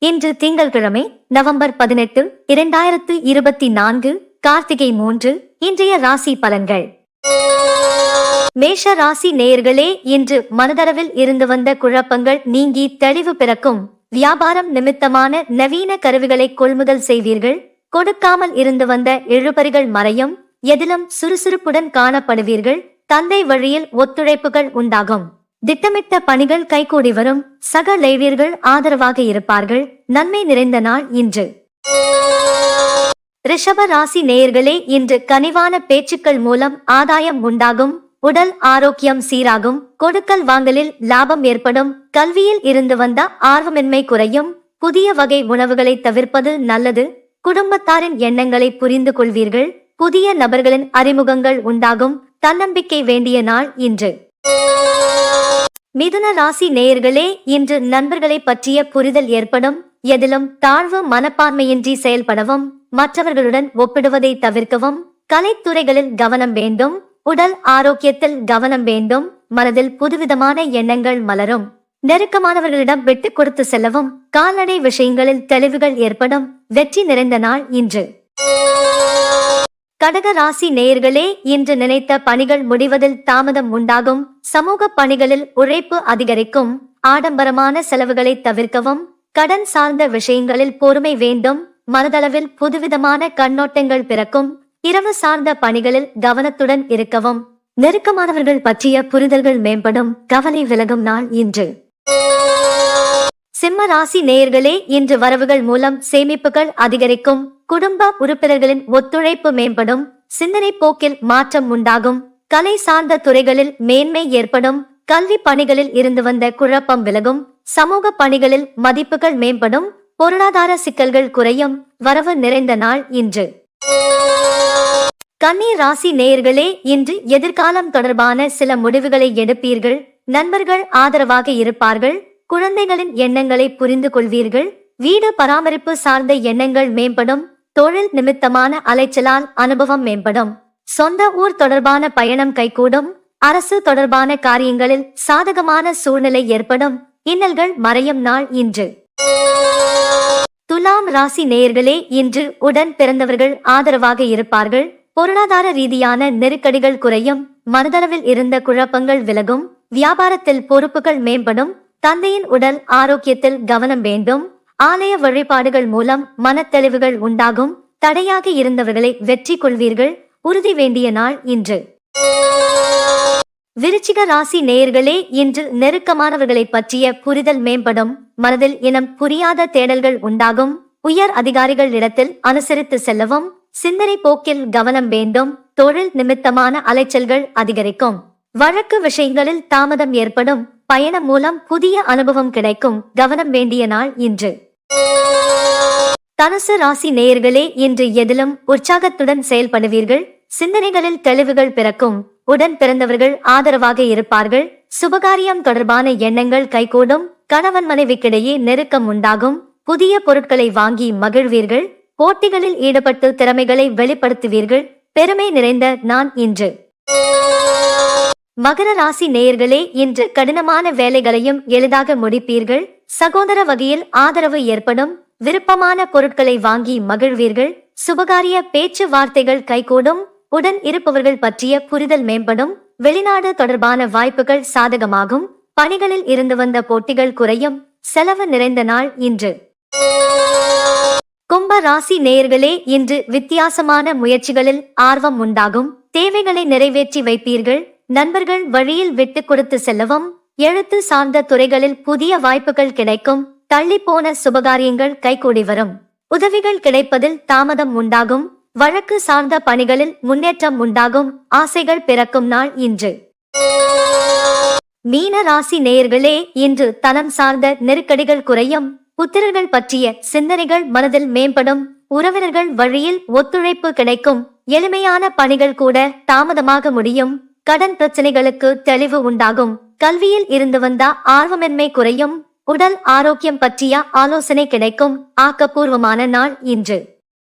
இன்று திங்கள்கிழமை நவம்பர் 18, 2024, கார்த்திகை 3. இன்றைய ராசி பலன்கள். மேஷ ராசி நேயர்களே, இன்று மனதளவில் இருந்து வந்த குழப்பங்கள் நீங்கி தெளிவு பிறக்கும். வியாபாரம் நிமித்தமான நவீன கருவிகளை கொள்முதல் செய்வீர்கள். கொடுக்காமல் இருந்து வந்த இழுபறிகள் மறையும். எதிலும் சுறுசுறுப்புடன் காணப்படுவீர்கள். தந்தை வழியில் ஒத்துழைப்புகள் உண்டாகும். திட்டமிட்ட பணிகள் கைகூடி வரும். சக லேவியர்கள் ஆதரவாக இருப்பார்கள். நன்மை நிறைந்த நாள் இன்று. ரிஷப ராசி நேயர்களே, இன்று கனிவான பேச்சுக்கள் மூலம் ஆதாயம் உண்டாகும். உடல் ஆரோக்கியம் சீராகும். கொடுக்கல் வாங்கலில் லாபம் ஏற்படும். கல்வியில் இருந்து வந்த ஆர்வமின்மை குறையும். புதிய வகை உணவுகளை தவிர்ப்பது நல்லது. குடும்பத்தாரின் எண்ணங்களை புரிந்து கொள்வீர்கள். புதிய நபர்களின் அறிமுகங்கள் உண்டாகும். தன்னம்பிக்கை வேண்டிய நாள் இன்று. மிதுன ராசி நேயர்களே, இன்று நண்பர்களை பற்றிய புரிதல் ஏற்படும். எதிலும் தாழ்வு மனப்பான்மையின்றி செயல்படவும். மற்றவர்களுடன் ஒப்பிடுவதை தவிர்க்கவும். கலைத்துறைகளில் கவனம் வேண்டும். உடல் ஆரோக்கியத்தில் கவனம் வேண்டும். மனதில் புதுவிதமான எண்ணங்கள் மலரும். நெருக்கமானவர்களிடம் விட்டுக் கொடுத்து செல்லவும். கால்நடை விஷயங்களில் தெளிவுகள் ஏற்படும். வெற்றி நிறைந்த நாள் இன்று. கடக ராசி நேயர்களே, இன்று நினைத்த பணிகள் முடிவதில் தாமதம் உண்டாகும். சமூக பணிகளில் உழைப்பு அதிகரிக்கும். ஆடம்பரமான செலவுகளை தவிர்க்கவும். கடன் சார்ந்த விஷயங்களில் பொறுமை வேண்டும். மனதளவில் புதுவிதமான கண்ணோட்டங்கள் பிறக்கும். இரவு சார்ந்த பணிகளில் கவனத்துடன் இருக்கவும். நெருக்கமானவர்கள் பற்றிய புரிதல்கள் மேம்படும். கவலை விலகும் நாள் இன்று. சிம்ம ராசி நேயர்களே, இன்று வரவுகள் மூலம் சேமிப்புகள் அதிகரிக்கும். குடும்ப உறுப்பினர்களின் ஒத்துழைப்பு மேம்படும். சிந்தனை போக்கில் மாற்றம் உண்டாகும். கலை சார்ந்த துறைகளில் மேன்மை ஏற்படும். கல்வி பணிகளில் இருந்து வந்த குழப்பம் விலகும். சமூக பணிகளில் மதிப்புகள் மேம்படும். பொருளாதார சிக்கல்கள் குறையும். வரவு நிறைந்த நாள் இன்று. கன்னி ராசி நேயர்களே, இன்று எதிர்காலம் தொடர்பான சில முடிவுகளை எடுப்பீர்கள். நண்பர்கள் ஆதரவாக இருப்பார்கள். குழந்தைகளின் எண்ணங்களை புரிந்து கொள்வீர்கள். வீடு பராமரிப்பு சார்ந்த எண்ணங்கள் மேம்படும். தொழில் நிமித்தமான அலைச்சலால் அனுபவம் மேம்படும். சொந்த ஊர் தொடர்பான பயணம் கைகூடும். அரசு தொடர்பான காரியங்களில் சாதகமான சூழ்நிலை ஏற்படும். இன்னல்கள் மறையும் நாள் இன்று. துலாம் ராசி நேயர்களே, இன்று உடன் பிறந்தவர்கள் ஆதரவாக இருப்பார்கள். பொருளாதார ரீதியான நெருக்கடிகள் குறையும். மனதளவில் இருந்த குழப்பங்கள் விலகும். வியாபாரத்தில் பொறுப்புகள் மேம்படும். தந்தையின் உடல் ஆரோக்கியத்தில் கவனம் வேண்டும். ஆலய வழிபாடுகள் மூலம் மனத்தெளிவுகள் உண்டாகும். தடையாக இருந்தவர்களை வெற்றி கொள்வீர்கள். உறுதி வேண்டிய நாள் இன்று. விருச்சிக ராசி நேயர்களே, இன்று நெருக்கமானவர்களை பற்றிய புரிதல் மேம்படும். மனதில் இனம் புரியாத தேடல்கள் உண்டாகும். உயர் அதிகாரிகள் இடத்தில் அனுசரித்து செல்லவும். சிந்தனை போக்கில் கவனம் வேண்டும். தொழில் நிமித்தமான அலைச்சல்கள் அதிகரிக்கும். வழக்கு விஷயங்களில் தாமதம் ஏற்படும். பயணம் மூலம் புதிய அனுபவம் கிடைக்கும். கவனம் வேண்டிய நாள் இன்று. தனுசு ராசி நேயர்களே, இன்று எதிலும் உற்சாகத்துடன் செயல்படுவீர்கள். சிந்தனைகளில் தெளிவுகள் பிறக்கும். உடன் பிறந்தவர்கள் ஆதரவாக இருப்பார்கள். சுபகாரியம் தொடர்பான எண்ணங்கள் கைகூடும். கணவன் மனைவிக்கிடையே நெருக்கம் உண்டாகும். புதிய பொருட்களை வாங்கி மகிழ்வீர்கள். போட்டிகளில் ஈடுபட்டு திறமைகளை வெளிப்படுத்துவீர்கள். பெருமை நிறைந்த நாள் இன்று. மகர ராசி நேயர்களே, இன்று கடினமான வேலைகளையும் எளிதாக முடிப்பீர்கள். சகோதர வகையில் ஆதரவு ஏற்படும். விருப்பமான பொருட்களை வாங்கி மகிழ்வீர்கள். சுபகாரிய பேச்சு வார்த்தைகள் கைகூடும். உடன் இருப்பவர்கள் பற்றிய புரிதல் மேம்படும். வெளிநாடு தொடர்பான வாய்ப்புகள் சாதகமாகும். பணிகளில் இருந்து வந்த போட்டிகள் குறையும். செலவு நிறைந்த நாள் இன்று. கும்ப ராசி நேயர்களே, இன்று வித்தியாசமான முயற்சிகளில் ஆர்வம் உண்டாகும். தேவைகளை நிறைவேற்றி வைப்பீர்கள். நண்பர்கள் வழியில் விட்டு கொடுத்து செல்லவும். எழுத்து சார்ந்த துறைகளில் புதிய வாய்ப்புகள் கிடைக்கும். தள்ளிப்போன சுபகாரியங்கள் கைகூடி வரும். உதவிகள் கிடைப்பதில் தாமதம் உண்டாகும். வழக்கு சார்ந்த பணிகளில் முன்னேற்றம் உண்டாகும். ஆசைகள் பிறக்கும் நாள் இன்று. மீன ராசி நேயர்களே, இன்று தனம் சார்ந்த நெருக்கடிகள் குறையும். புத்திரர்கள் பற்றிய சிந்தனைகள் மனதில் மேம்படும். உறவினர்கள் வழியில் ஒத்துழைப்பு கிடைக்கும். எளிமையான பணிகள் கூட தாமதமாக முடியும். கடன் பிரச்சனைகளுக்கு தெளிவு உண்டாகும். கல்வியில் இருந்து வந்த ஆர்வமின்மை குறையும். உடல் ஆரோக்கியம் பற்றிய ஆலோசனை கிடைக்கும். ஆக்கப்பூர்வமான நாள் இன்று.